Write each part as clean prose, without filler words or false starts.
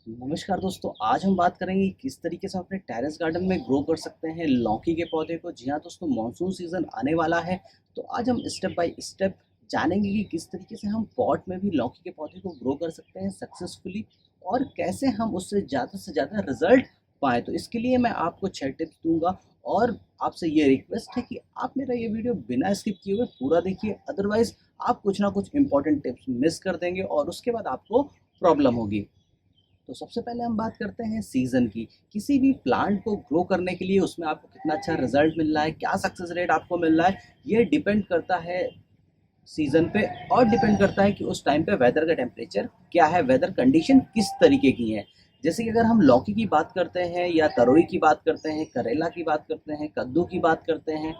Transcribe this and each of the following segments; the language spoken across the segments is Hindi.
नमस्कार दोस्तों, आज हम बात करेंगे कि किस तरीके से हम अपने टेरेस गार्डन में ग्रो कर सकते हैं लौकी के पौधे को। जी हाँ दोस्तों, मानसून सीज़न आने वाला है, तो आज हम स्टेप बाय स्टेप जानेंगे कि किस तरीके से हम पॉट में भी लौकी के पौधे को ग्रो कर सकते हैं सक्सेसफुली और कैसे हम उससे ज़्यादा से ज़्यादा रिजल्ट पाएँ। तो इसके लिए मैं आपको 6 टिप्स दूँगा और आपसे ये रिक्वेस्ट है कि आप मेरा ये वीडियो बिना स्किप किए हुए पूरा देखिए, अदरवाइज़ आप कुछ ना कुछ इंपॉर्टेंट टिप्स मिस कर देंगे और उसके बाद आपको प्रॉब्लम होगी। तो सबसे पहले हम बात करते हैं सीज़न की। किसी भी प्लांट को ग्रो करने के लिए उसमें आपको कितना अच्छा रिजल्ट मिल रहा है, क्या सक्सेस रेट आपको मिल रहा है, ये डिपेंड करता है सीज़न पे और डिपेंड करता है कि उस टाइम पे वेदर का टेम्परेचर क्या है, वेदर कंडीशन किस तरीके की है। जैसे कि अगर हम लौकी की बात करते हैं या तरोई की बात करते हैं, करेला की बात करते हैं, कद्दू की बात करते हैं,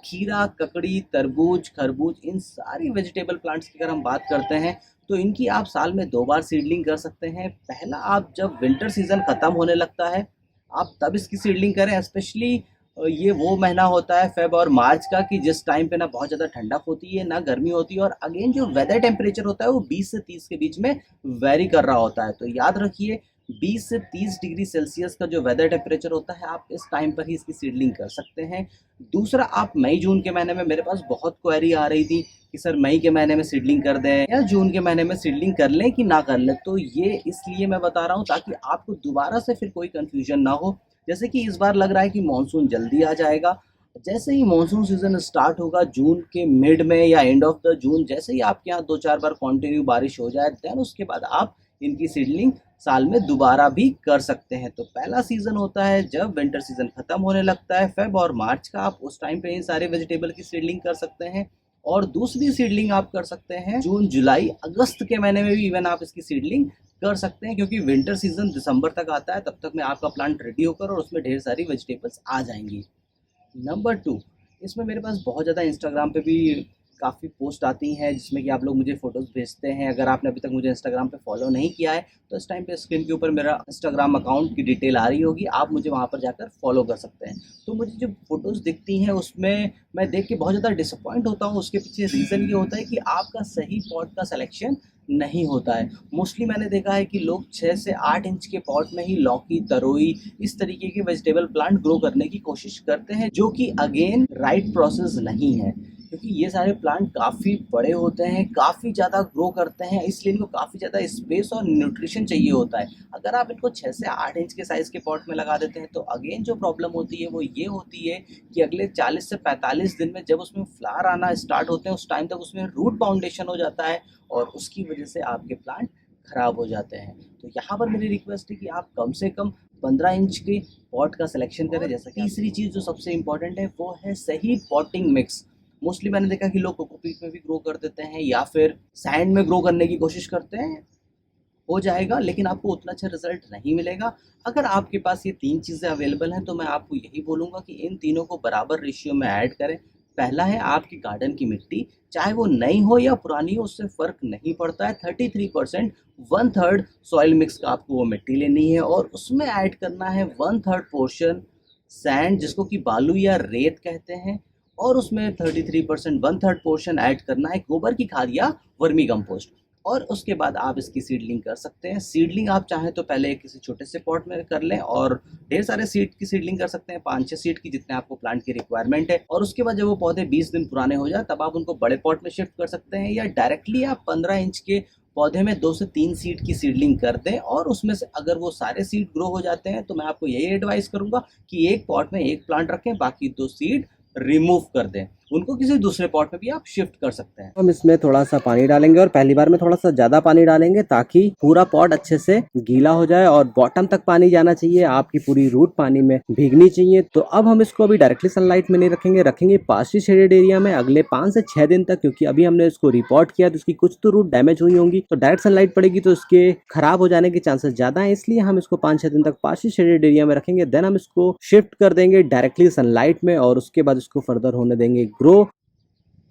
खीरा, ककड़ी, तरबूज, खरबूज, इन सारी वेजिटेबल प्लांट्स की अगर हम बात करते हैं, तो इनकी आप साल में 2 बार सीडलिंग कर सकते हैं। पहला आप जब विंटर सीज़न ख़त्म होने लगता है, आप तब इसकी सीडलिंग करें। स्पेशली ये वो महीना होता है फ़ेब और मार्च का कि जिस टाइम पे ना बहुत ज़्यादा ठंडक होती है, ना गर्मी होती है और अगेन जो वेदर टेम्परेचर होता है वो 20 से 30 के बीच में वेरी कर रहा होता है। तो याद रखिए 20 से 30 डिग्री सेल्सियस का जो वेदर टेम्परेचर होता है, आप इस टाइम पर ही इसकी सीडलिंग कर सकते हैं। दूसरा, आप मई जून के महीने में, मेरे पास बहुत क्वेरी आ रही थी कि सर मई के महीने में सीडलिंग कर दें या जून के महीने में सीडलिंग कर लें कि ना कर लें। तो ये इसलिए मैं बता रहा हूँ ताकि आपको दोबारा से फिर कोई कन्फ्यूजन ना हो। जैसे कि इस बार लग रहा है कि मानसून जल्दी आ जाएगा। जैसे ही मानसून सीजन स्टार्ट होगा जून के मिड में या एंड ऑफ द जून, जैसे ही आपके यहाँ 2-4 बार कंटिन्यू बारिश हो जाए, देन उसके बाद आप इनकी सीडलिंग साल में दोबारा भी कर सकते हैं। तो पहला सीज़न होता है जब विंटर सीज़न ख़त्म होने लगता है फ़ेब और मार्च का, आप उस टाइम पे इन सारे वेजिटेबल की सीडलिंग कर सकते हैं। और दूसरी सीडलिंग आप कर सकते हैं जून, जुलाई, अगस्त के महीने में भी इवन आप इसकी सीडलिंग कर सकते हैं, क्योंकि विंटर सीज़न दिसंबर तक आता है, तब तक में आपका प्लांट रेडी होकर और उसमें ढेर सारी वेजिटेबल्स आ जाएंगी। नंबर 2, इसमें मेरे पास बहुत ज़्यादा इंस्टाग्राम पे भी काफ़ी पोस्ट आती हैं जिसमें कि आप लोग मुझे फ़ोटोज़ भेजते हैं। अगर आपने अभी तक मुझे इंस्टाग्राम पे फॉलो नहीं किया है, तो इस टाइम पे स्क्रीन के ऊपर मेरा इंस्टाग्राम अकाउंट की डिटेल आ रही होगी, आप मुझे वहाँ पर जाकर फॉलो कर सकते हैं। तो मुझे जो फ़ोटोज़ दिखती हैं उसमें मैं देख के बहुत ज़्यादा डिसअपॉइंट होता हूँ। उसके पीछे रीज़न ये होता है कि आपका सही पॉट का सिलेक्शन नहीं होता है। मोस्टली मैंने देखा है कि लोग 6 से 8 इंच के पॉट में ही लौकी, तरोई, इस तरीके के वेजिटेबल प्लांट ग्रो करने की कोशिश करते हैं, जो कि अगेन राइट प्रोसेस नहीं है। क्योंकि ये सारे प्लांट काफ़ी बड़े होते हैं, काफ़ी ज़्यादा ग्रो करते हैं, इसलिए इनको काफ़ी ज़्यादा स्पेस और न्यूट्रिशन चाहिए होता है। अगर आप इनको 6 से 8 इंच के साइज़ के पॉट में लगा देते हैं, तो अगेन जो प्रॉब्लम होती है वो ये होती है कि अगले 40 से 45 दिन में जब उसमें फ्लावर आना स्टार्ट होते हैं, उस टाइम तक उसमें रूट बाउंडेशन हो जाता है और उसकी वजह से आपके प्लांट खराब हो जाते हैं। तो यहाँ पर मेरी रिक्वेस्ट है कि आप कम से कम 15 इंच के पॉट का सिलेक्शन करें। जैसा कि तीसरी चीज़ जो सबसे इम्पोर्टेंट है वो है सही पॉटिंग मिक्स। मोस्टली मैंने देखा कि लोग कोकोपीट में भी ग्रो कर देते हैं या फिर सैंड में ग्रो करने की कोशिश करते हैं, हो जाएगा लेकिन आपको उतना अच्छा रिजल्ट नहीं मिलेगा। अगर आपके पास ये 3 चीज़ें अवेलेबल हैं तो मैं आपको यही बोलूँगा कि इन तीनों को बराबर रेशियो में ऐड करें। पहला है आपकी गार्डन की मिट्टी, चाहे वो नई हो या पुरानी हो उससे फ़र्क नहीं पड़ता है। 33% 1/3 सॉइल मिक्स का आपको वो मिट्टी लेनी है और उसमें ऐड करना है 1/3 पोर्शन सैंड, जिसको कि बालू या रेत कहते हैं, और उसमें 33% 1/3 पोर्शन ऐड करना है गोबर की खाद या वर्मी कंपोस्ट। और उसके बाद आप इसकी सीडलिंग कर सकते हैं। सीडलिंग आप चाहें तो पहले किसी छोटे से पॉट में कर लें और ढेर सारे सीड की सीडलिंग कर सकते हैं, 5-6 सीड की, जितने आपको प्लांट की रिक्वायरमेंट है। और उसके बाद जब वो पौधे 20 दिन पुराने हो जाए तब आप उनको बड़े पॉट में शिफ्ट कर सकते हैं, या डायरेक्टली आप 15 इंच के पौधे में 2 से 3 सीड की सीडलिंग कर दें और उसमें से अगर वो सारे सीड ग्रो हो जाते हैं तो मैं आपको यही एडवाइस करूंगा कि एक पॉट में एक प्लांट रखें, बाकी 2 सीड रिमूव कर दें, उनको किसी दूसरे पॉट में भी आप शिफ्ट कर सकते हैं। हम इसमें थोड़ा सा पानी डालेंगे और पहली बार में थोड़ा सा ज्यादा पानी डालेंगे ताकि पूरा पॉट अच्छे से गीला हो जाए और बॉटम तक पानी जाना चाहिए, आपकी पूरी रूट पानी में भीगनी चाहिए। तो अब हम इसको अभी डायरेक्टली सनलाइट में नहीं रखेंगे, रखेंगे पार्शली शेडेड एरिया में अगले 5 से 6 दिन तक, क्योंकि अभी हमने इसको रिपोर्ट किया तो उसकी कुछ तो रूट डैमेज हुई होंगी, तो डायरेक्ट सनलाइट पड़ेगी तो उसके खराब हो जाने के चांसेस ज्यादा है, इसलिए हम इसको 5-6 दिन तक पार्शली शेडेड एरिया में रखेंगे। देन हम इसको शिफ्ट कर देंगे डायरेक्टली सनलाइट में और उसके बाद इसको फर्दर होने देंगे ग्रो।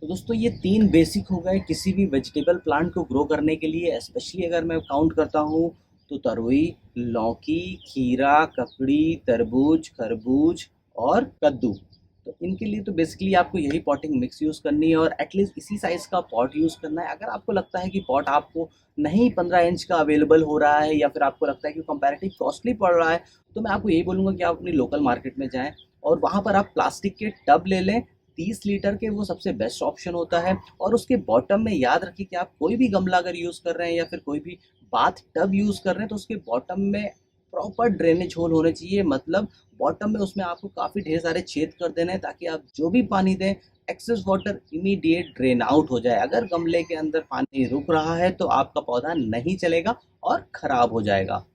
तो दोस्तों ये 3 बेसिक हो गए किसी भी वेजिटेबल प्लांट को ग्रो करने के लिए। स्पेशली अगर मैं काउंट करता हूँ तो तरोई, लौकी, खीरा, ककड़ी, तरबूज, खरबूज और कद्दू। तो इनके लिए तो बेसिकली आपको यही पॉटिंग मिक्स यूज़ करनी है और एटलीस्ट इसी साइज़ का पॉट यूज़ करना है। अगर आपको लगता है कि पॉट आपको नहीं 15 इंच का अवेलेबल हो रहा है या फिर आपको लगता है कि कंपैरेटिव कॉस्टली पड़ रहा है, तो मैं आपको यही बोलूँगा कि आप अपनी लोकल मार्केट में जाएँ और वहाँ पर आप प्लास्टिक के टब ले लें। 30 लीटर के वो सबसे बेस्ट ऑप्शन होता है। और उसके बॉटम में याद रखिए कि आप कोई भी गमला अगर यूज़ कर रहे हैं या फिर कोई भी बाथ टब यूज़ कर रहे हैं, तो उसके बॉटम में प्रॉपर ड्रेनेज होल होने चाहिए। मतलब बॉटम में उसमें आपको काफ़ी ढेर सारे छेद कर देने हैं ताकि आप जो भी पानी दें, excess water immediate drain out हो जाए। अगर गमले के अंदर पानी रुक रहा है तो आपका पौधा नहीं चलेगा और ख़राब हो जाएगा।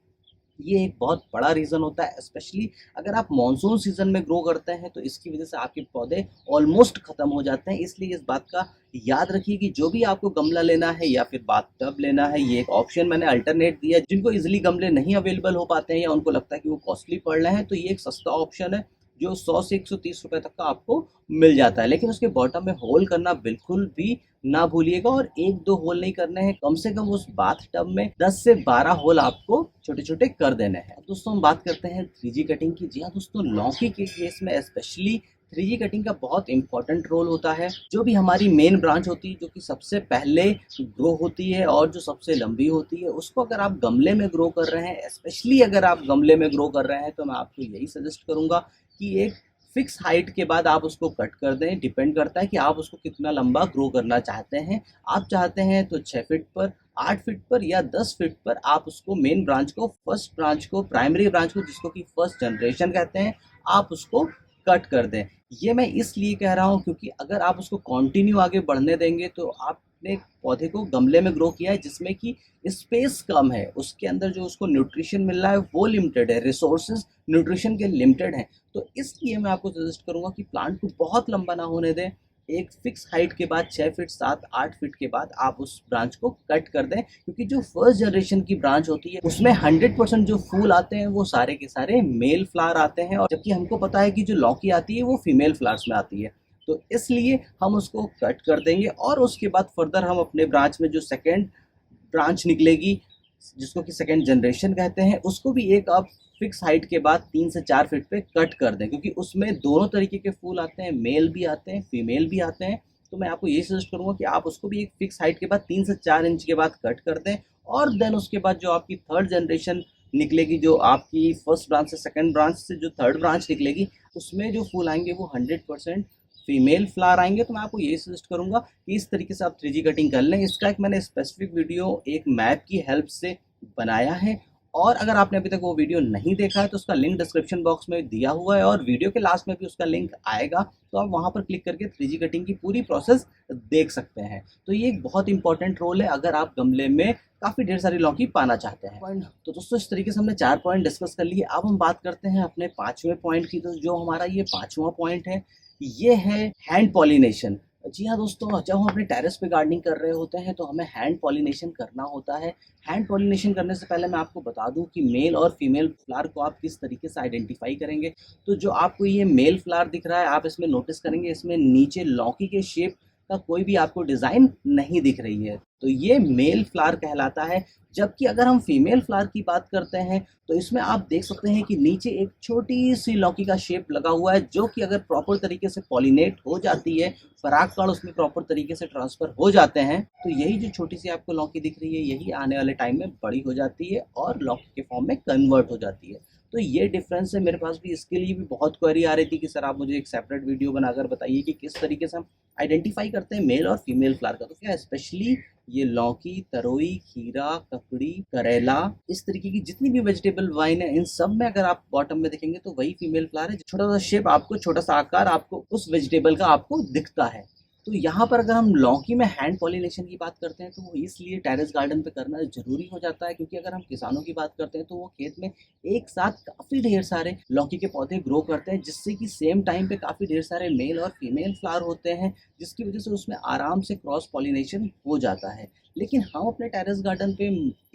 ये एक बहुत बड़ा रीज़न होता है, स्पेशली अगर आप मानसून सीज़न में ग्रो करते हैं तो इसकी वजह से आपके पौधे ऑलमोस्ट ख़त्म हो जाते हैं। इसलिए इस बात का याद रखिए कि जो भी आपको गमला लेना है या फिर बाथ टब लेना है, ये एक ऑप्शन मैंने अल्टरनेट दिया है। जिनको इजीली गमले नहीं अवेलेबल हो पाते हैं या उनको लगता है कि वो कॉस्टली पड़ रहे हैं, तो ये एक सस्ता ऑप्शन है जो 100 से 130 रुपए तक का आपको मिल जाता है। लेकिन उसके बॉटम में होल करना बिल्कुल भी ना भूलिएगा और 1-2 होल नहीं करने हैं, कम से कम उस बाथ टब में 10 से 12 होल आपको छोटे-छोटे कर देने हैं। अब दोस्तों हम बात करते हैं 3G कटिंग की। जी हाँ दोस्तों, लौकी के केस में स्पेशली 3G कटिंग का बहुत इंपॉर्टेंट रोल होता है। जो भी हमारी मेन ब्रांच होती है, जो कि सबसे पहले ग्रो होती है और जो सबसे लंबी होती है, उसको अगर आप गमले में ग्रो कर रहे हैं, स्पेशली अगर आप गमले में ग्रो कर रहे हैं, तो मैं आपको यही सजेस्ट करूँगा कि एक फिक्स हाइट के बाद आप उसको कट कर दें। डिपेंड करता है कि आप उसको कितना लंबा ग्रो करना चाहते हैं। आप चाहते हैं तो 6 फीट पर, 8 फीट पर या 10 फीट पर आप उसको मेन ब्रांच को, फर्स्ट ब्रांच को, प्राइमरी ब्रांच को, जिसको कि फर्स्ट जनरेशन कहते हैं, आप उसको कट कर दें। ये मैं इसलिए कह रहा हूँ क्योंकि अगर आप उसको कंटिन्यू आगे बढ़ने देंगे तो आपने पौधे को गमले में ग्रो किया है जिसमें कि स्पेस कम है, उसके अंदर जो उसको न्यूट्रिशन मिल रहा है वो लिमिटेड है, रिसोर्सेज न्यूट्रिशन के लिमिटेड हैं। तो इसलिए मैं आपको सजेस्ट करूँगा कि प्लांट को बहुत लंबा ना होने दें। एक फिक्स हाइट के बाद 6 फीट, 7, 8 फीट के बाद आप उस ब्रांच को कट कर दें, क्योंकि जो फर्स्ट जनरेशन की ब्रांच होती है उसमें 100% जो फूल आते हैं वो सारे के सारे मेल फ्लावर आते हैं, और जबकि हमको पता है कि जो लौकी आती है वो फीमेल फ्लावर्स में आती है। तो इसलिए हम उसको कट कर देंगे और उसके बाद फर्दर हम अपने ब्रांच में जो सेकेंड ब्रांच निकलेगी, जिसको कि सेकेंड जनरेशन कहते हैं, उसको भी एक आप फिक्स हाइट के बाद 3 से 4 फीट पे कट कर दें, क्योंकि उसमें दोनों तरीके के फूल आते हैं, मेल भी आते हैं, फीमेल भी आते हैं। तो मैं आपको यही सजेस्ट करूँगा कि आप उसको भी एक फिक्स हाइट के बाद 3 से 4 इंच के बाद कट कर दें। और देन उसके बाद जो आपकी थर्ड जनरेशन निकलेगी, जो आपकी फर्स्ट ब्रांच से सेकेंड ब्रांच से जो थर्ड ब्रांच निकलेगी, उसमें जो फूल आएंगे वो 100% फीमेल फ्लावर आएंगे। तो मैं आपको यही सजेस्ट करूंगा कि इस तरीके से आप 3G कटिंग कर लें। इसका एक मैंने स्पेसिफिक वीडियो एक मैप की हेल्प से बनाया है, और अगर आपने अभी तक वो वीडियो नहीं देखा है तो उसका लिंक डिस्क्रिप्शन बॉक्स में दिया हुआ है और वीडियो के लास्ट में भी उसका लिंक आएगा, तो आप वहाँ पर क्लिक करके 3G कटिंग की पूरी प्रोसेस देख सकते हैं। तो ये एक बहुत इंपॉर्टेंट रोल है अगर आप गमले में काफ़ी ढेर सारी लौकी पाना चाहते हैं। पॉइंट तो दोस्तों इस तरीके से हमने 4 पॉइंट डिस्कस कर लिए। अब हम बात करते हैं अपने 5वें पॉइंट की। तो जो हमारा ये 5वां पॉइंट है, ये है हैंड पॉलिनेशन। जी हाँ दोस्तों, जब हम अपने टेरेस पे गार्डनिंग कर रहे होते हैं तो हमें हैंड पॉलिनेशन करना होता है। हैंड पॉलिनेशन करने से पहले मैं आपको बता दूं कि मेल और फीमेल फ्लावर को आप किस तरीके से आइडेंटिफाई करेंगे। तो जो आपको ये मेल फ्लावर दिख रहा है, आप इसमें नोटिस करेंगे इसमें नीचे लौकी के शेप का कोई भी आपको डिज़ाइन नहीं दिख रही है, तो ये मेल फ्लावर कहलाता है। जबकि अगर हम फीमेल फ्लावर की बात करते हैं तो इसमें आप देख सकते हैं कि नीचे एक छोटी सी लौकी का शेप लगा हुआ है, जो कि अगर प्रॉपर तरीके से पॉलिनेट हो जाती है, परागकण उसमें प्रॉपर तरीके से ट्रांसफर हो जाते हैं, तो यही जो छोटी सी आपको लौकी दिख रही है, यही आने वाले टाइम में बड़ी हो जाती है और लौकी के फॉर्म में कन्वर्ट हो जाती है। तो ये डिफरेंस है। मेरे पास भी इसके लिए भी बहुत क्वेरी आ रही थी कि सर आप मुझे एक सेपरेट वीडियो बनाकर बताइए कि किस तरीके से हम आइडेंटिफाई करते हैं मेल और फीमेल फ्लावर का। तो क्या स्पेशली ये लौकी, तरोई, खीरा, ककड़ी, करेला, इस तरीके की जितनी भी वेजिटेबल वाइन है, इन सब में अगर आप बॉटम में देखेंगे तो वही फीमेल फ्लावर है। छोटा सा शेप आपको, छोटा सा आकार आपको उस वेजिटेबल का आपको दिखता है। तो यहाँ पर अगर हम लौकी में हैंड पॉलिनेशन की बात करते हैं तो वो इसलिए टेरेस गार्डन पे करना ज़रूरी हो जाता है, क्योंकि अगर हम किसानों की बात करते हैं तो वो खेत में एक साथ काफ़ी ढेर सारे लौकी के पौधे ग्रो करते हैं, जिससे कि सेम टाइम पे काफ़ी ढेर सारे मेल और फीमेल फ्लावर होते हैं, जिसकी वजह से उसमें आराम से क्रॉस पॉलिनेशन हो जाता है। लेकिन हम अपने टेरेस गार्डन पे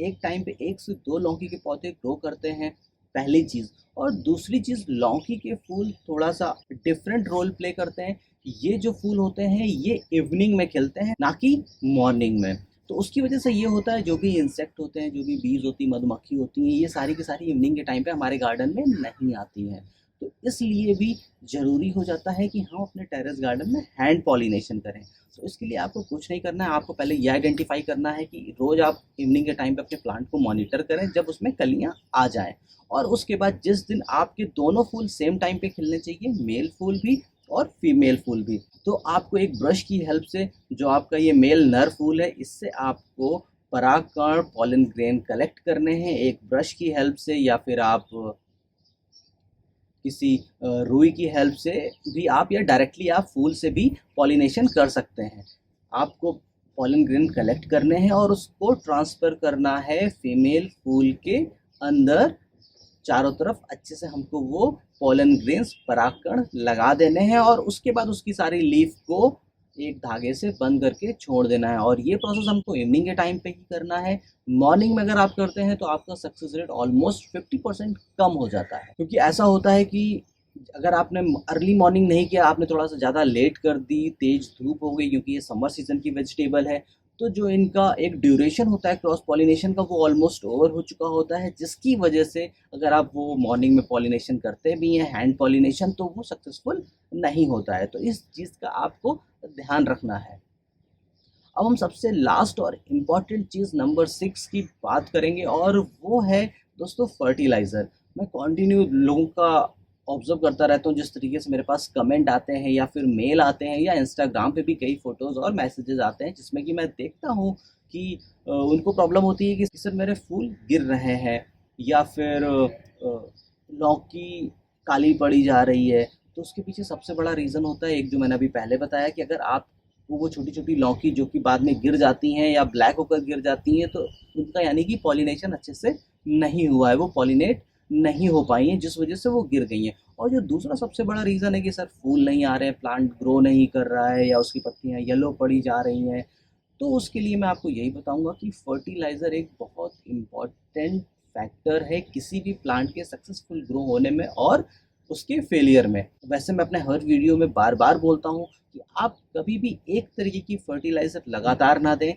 एक टाइम पे 1 से 2 लौकी के पौधे ग्रो करते हैं, पहली चीज़। और दूसरी चीज़, लौकी के फूल थोड़ा सा डिफरेंट रोल प्ले करते हैं। ये जो फूल होते हैं ये इवनिंग में खिलते हैं, ना कि मॉर्निंग में। तो उसकी वजह से ये होता है, जो भी इंसेक्ट होते हैं, जो भी बीज होती, मधुमक्खी होती हैं, ये सारी की सारी इवनिंग के टाइम पे हमारे गार्डन में नहीं आती हैं। तो इसलिए भी ज़रूरी हो जाता है कि हम अपने टेरेस गार्डन में हैंड पॉलिनेशन करें। तो इसके लिए आपको कुछ नहीं करना है, आपको पहले ये आइडेंटिफाई करना है कि रोज़ आप इवनिंग के टाइम पे अपने प्लांट को मॉनिटर करें जब उसमें कलियाँ आ जाएँ। और उसके बाद जिस दिन आपके दोनों फूल सेम टाइम पे खिलने चाहिए, मेल फूल भी और फीमेल फूल भी, तो आपको एक ब्रश की हेल्प से जो आपका ये मेल नर फूल है, इससे आपको परागकण पॉलन ग्रेन कलेक्ट करने हैं एक ब्रश की हेल्प से, या फिर आप किसी रुई की हेल्प से भी आप, या डायरेक्टली आप फूल से भी पॉलिनेशन कर सकते हैं। आपको पॉलन ग्रेन कलेक्ट करने हैं और उसको ट्रांसफ़र करना है फीमेल फूल के अंदर। चारों तरफ अच्छे से हमको वो पॉलन ग्रेन्स परागकण लगा देने हैं और उसके बाद उसकी सारी लीफ को एक धागे से बंद करके छोड़ देना है। और ये प्रोसेस हमको इवनिंग के टाइम पे ही करना है। मॉर्निंग में अगर आप करते हैं तो आपका सक्सेस रेट ऑलमोस्ट 50% कम हो जाता है, क्योंकि ऐसा होता है कि अगर आपने अर्ली मॉर्निंग नहीं किया, आपने थोड़ा सा ज़्यादा लेट कर दी, तेज़ धूप हो गई, क्योंकि ये समर सीजन की वेजिटेबल है, तो जो इनका एक ड्यूरेशन होता है क्रॉस पॉलिनेशन का वो ऑलमोस्ट ओवर हो चुका होता है, जिसकी वजह से अगर आप वो मॉर्निंग में पॉलिनेशन करते भी हैं हैंड पॉलिनेशन, तो वो सक्सेसफुल नहीं होता है। तो इस चीज़ का आपको ध्यान रखना है। अब हम सबसे लास्ट और इम्पॉर्टेंट चीज़ नंबर 6 की बात करेंगे, और वो है दोस्तों फर्टिलाइज़र। मैं कंटिन्यू लोगों का ऑब्ज़र्व करता रहता हूँ, जिस तरीके से मेरे पास कमेंट आते हैं या फिर मेल आते हैं या इंस्टाग्राम पे भी कई फ़ोटोज़ और मैसेजेस आते हैं, जिसमें कि मैं देखता हूँ कि उनको प्रॉब्लम होती है कि सर मेरे फूल गिर रहे हैं, या फिर लौकी काली पड़ी जा रही है। तो उसके पीछे सबसे बड़ा रीज़न होता है एक, जो मैंने अभी पहले बताया, कि अगर आप वो छोटी-छोटी लौकी जो कि बाद में गिर जाती हैं या ब्लैक होकर गिर जाती हैं, तो उनका यानी कि पॉलिनेशन अच्छे से नहीं हुआ है, वो पॉलिनेट नहीं हो पाई हैं, जिस वजह से वो गिर गई हैं। और जो दूसरा सबसे बड़ा रीज़न है कि सर फूल नहीं आ रहे हैं, प्लांट ग्रो नहीं कर रहा है, या उसकी पत्तियाँ येलो पड़ी जा रही हैं, तो उसके लिए मैं आपको यही बताऊंगा कि फर्टिलाइज़र एक बहुत इम्पॉर्टेंट फैक्टर है किसी भी प्लांट के सक्सेसफुल ग्रो होने में और उसके फेलियर में। वैसे मैं अपने हर वीडियो में बार बार बोलता हूँ कि आप कभी भी एक तरीके की फर्टिलाइज़र लगातार ना दें,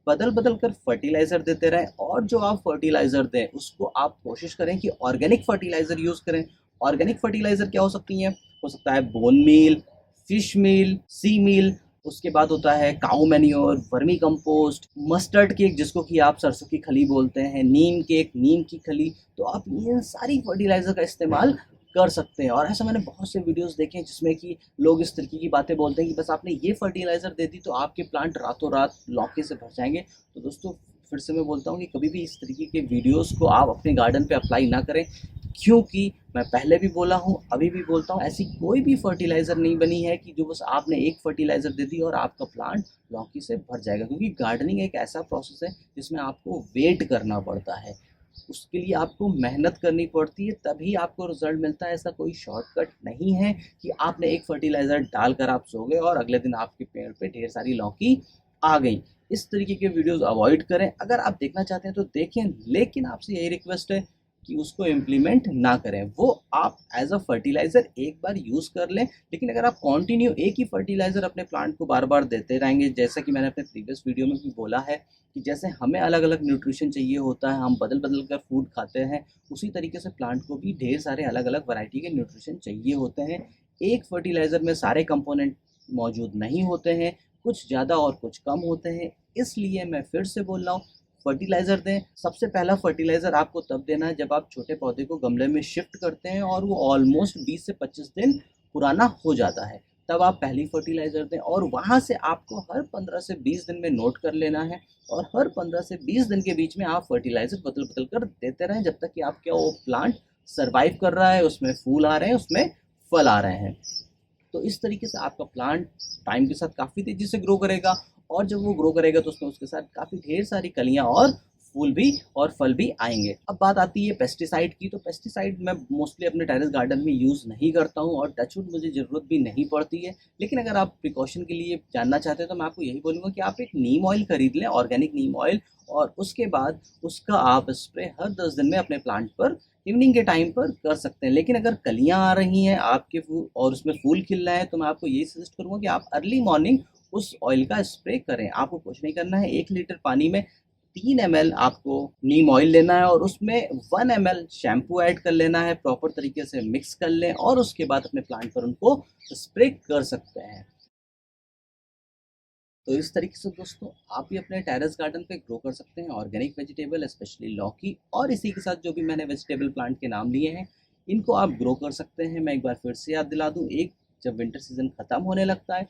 बदल बदल कर फर्टिलाइज़र देते रहें। और जो आप फर्टिलाइज़र दें उसको आप कोशिश करें कि ऑर्गेनिक फर्टिलाइज़र यूज़ करें। ऑर्गेनिक फर्टिलाइज़र क्या हो सकती हैं? हो सकता है बोन मील, फिश मील, सी मील, उसके बाद होता है cow manure, vermicompost, mustard cake जिसको कि आप सरसों की खली बोलते हैं, नीम केक, नीम की खली। तो आप इन सारी फर्टिलाइज़र का इस्तेमाल कर सकते हैं। और ऐसा मैंने बहुत से वीडियोस देखे हैं जिसमें कि लोग इस तरीके की बातें बोलते हैं कि बस आपने ये फर्टिलाइज़र दे दी तो आपके प्लांट रातों रात लौकी से भर जाएंगे। तो दोस्तों फिर से मैं बोलता हूँ कि कभी भी इस तरीके के वीडियोस को आप अपने गार्डन पे अप्लाई ना करें, क्योंकि मैं पहले भी बोला हूँ, अभी भी बोलता हूँ, ऐसी कोई भी फर्टिलाइज़र नहीं बनी है कि जो बस आपने एक फर्टिलाइज़र दे दी और आपका प्लांट लौकी से भर जाएगा। क्योंकि गार्डनिंग एक ऐसा प्रोसेस है जिसमें आपको वेट करना पड़ता है, उसके लिए आपको मेहनत करनी पड़ती है, तभी आपको रिजल्ट मिलता है। ऐसा कोई शॉर्टकट नहीं है कि आपने एक फर्टिलाइज़र डालकर आप सो गए और अगले दिन आपके पेड़ पे ढेर सारी लौकी आ गई। इस तरीके के वीडियोस अवॉइड करें। अगर आप देखना चाहते हैं तो देखें, लेकिन आपसे यही रिक्वेस्ट है कि उसको इम्प्लीमेंट ना करें। वो आप एज अ फर्टिलाइज़र एक बार यूज़ कर लें, लेकिन अगर आप कंटिन्यू एक ही फर्टिलाइज़र अपने प्लांट को बार बार देते रहेंगे, जैसा कि मैंने अपने प्रीवियस वीडियो में भी बोला है कि जैसे हमें अलग अलग न्यूट्रिशन चाहिए होता है, हम बदल बदल कर फूड खाते हैं, उसी तरीके से प्लांट को भी ढेर सारे अलग अलग वैरायटी के न्यूट्रिशन चाहिए होते हैं। एक फर्टिलाइज़र में सारे कंपोनेंट मौजूद नहीं होते हैं, कुछ ज़्यादा और कुछ कम होते हैं। इसलिए मैं फिर से बोल रहा हूँ, फर्टिलाइज़र दें। सबसे पहला फर्टिलाइज़र आपको तब देना है जब आप छोटे पौधे को गमले में शिफ्ट करते हैं और वो ऑलमोस्ट 20 से 25 दिन पुराना हो जाता है, तब आप पहली फर्टिलाइज़र दें। और वहाँ से आपको हर 15 से 20 दिन में नोट कर लेना है, और हर 15 से 20 दिन के बीच में आप फर्टिलाइज़र बदल बदल कर देते रहें, जब तक कि आपका वो प्लांट सर्वाइव कर रहा है, उसमें फूल आ रहे हैं, उसमें फल आ रहे हैं। तो इस तरीके से आपका प्लांट टाइम के साथ काफ़ी तेज़ी से ग्रो करेगा, और जब वो ग्रो करेगा तो उसमें उसके साथ काफ़ी ढेर सारी कलियाँ और फूल भी और फल भी आएंगे। अब बात आती है पेस्टिसाइड की। तो पेस्टिसाइड मैं मोस्टली अपने टेरेस गार्डन में यूज़ नहीं करता हूँ, और टचवुड मुझे ज़रूरत भी नहीं पड़ती है। लेकिन अगर आप प्रिकॉशन के लिए जानना चाहते हैं तो मैं आपको यही बोलूँगा कि आप एक नीम ऑयल खरीद लें, ऑर्गेनिक नीम ऑयल, और उसके बाद उसका आप स्प्रे हर 10 दिन में अपने प्लांट पर इवनिंग के टाइम पर कर सकते हैं। लेकिन अगर कलियाँ आ रही हैं आपके फूल और उसमें फूल खिल रहा है, तो मैं आपको यही सजेस्ट करूँगा कि आप अर्ली मॉर्निंग उस ऑयल का स्प्रे करें। आपको कुछ नहीं करना है, 1 लीटर पानी में 3 ml आपको नीम ऑयल लेना है और उसमें 1 ml शैम्पू ऐड कर लेना है, प्रॉपर तरीके से मिक्स कर लें और उसके बाद अपने प्लांट पर उनको स्प्रे कर सकते हैं। तो इस तरीके से दोस्तों आप भी अपने टेरेस गार्डन पे ग्रो कर सकते हैं ऑर्गेनिक वेजिटेबल, स्पेशली लौकी, और इसी के साथ जो भी मैंने वेजिटेबल प्लांट के नाम लिए हैं इनको आप ग्रो कर सकते हैं। मैं एक बार फिर से याद दिला दूं, एक जब विंटर सीजन ख़त्म होने लगता है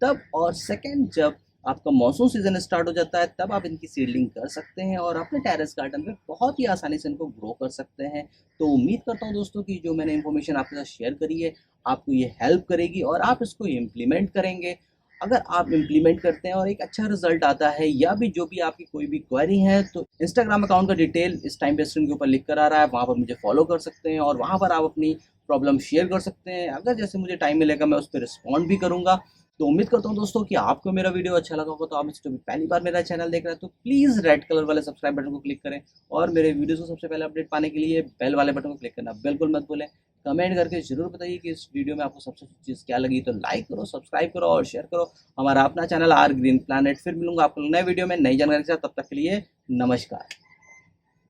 तब, और सेकंड जब आपका मानसून सीजन स्टार्ट हो जाता है तब आप इनकी सीडलिंग कर सकते हैं और अपने टेरेस गार्डन में बहुत ही आसानी से इनको ग्रो कर सकते हैं। तो उम्मीद करता हूँ दोस्तों कि जो मैंने इन्फॉर्मेशन आपके साथ शेयर करी है आपको ये हेल्प करेगी और आप इसको इम्प्लीमेंट करेंगे। अगर आप इम्प्लीमेंट करते हैं और एक अच्छा रिजल्ट आता है, या भी जो भी आपकी कोई भी क्वेरी है, तो इंस्टाग्राम अकाउंट का डिटेल इस टाइम पे स्क्रीन के ऊपर लिख कर आ रहा है, वहाँ पर मुझे फॉलो कर सकते हैं और वहाँ पर आप अपनी प्रॉब्लम शेयर कर सकते हैं। अगर जैसे मुझे टाइम मिलेगा मैं उस पर रिस्पॉन्ड भी करूँगा। तो उम्मीद करता हूँ दोस्तों कि आपको मेरा वीडियो अच्छा लगा होगा। तो आप इसको भी पहली बार मेरा चैनल देख रहे हैं तो प्लीज़ रेड कलर वाले सब्सक्राइब बटन को क्लिक करें और मेरे वीडियोज़ को सबसे पहले अपडेट पाने के लिए बेल वाले बटन को क्लिक करना बिल्कुल मत भूलें। कमेंट करके ज़रूर बताइए कि इस वीडियो में आपको सबसे अच्छी चीज़ क्या लगी। तो लाइक करो, सब्सक्राइब करो और शेयर करो हमारा अपना चैनल आर ग्रीन प्लैनेट। फिर मिलूंगा आपको नए वीडियो में नई जानकारी के साथ, तब तक के लिए नमस्कार।